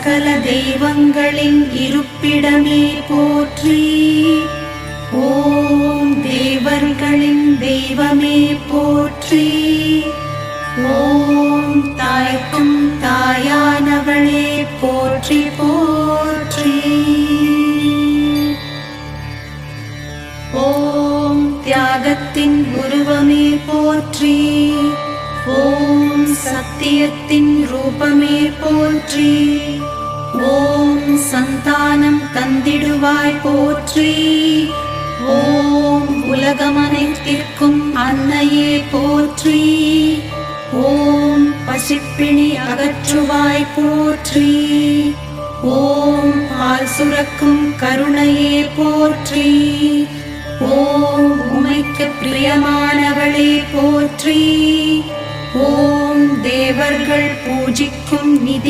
சகல தெய்வங்களின் இருப்பிடமே போற்றி. ஓம் தேவர்களின் தெய்வமே போற்றி. ஓம் தாய்க்கும் தாயானவளே போற்றி போற்றி. ஓம் தியாகத்தின் உருவமே போற்றி. ஓம் சத்தியத்தின் ரூபமே போற்றி. ஓம் சந்தானம் தந்திடுவாய் போற்றி. ஓம் உலகமனைத்திற்கும் அன்னையே போற்றி. ஓம் பசிப்பிணி அகற்றுவாய் போற்றி. ஓம் பால் சுரக்கும் கருணையே போற்றி. ஓம் உமைக்கு பிரியமானவளே போற்றி. ஓம் தேவர்கள் பூஜிக்கும் நிதி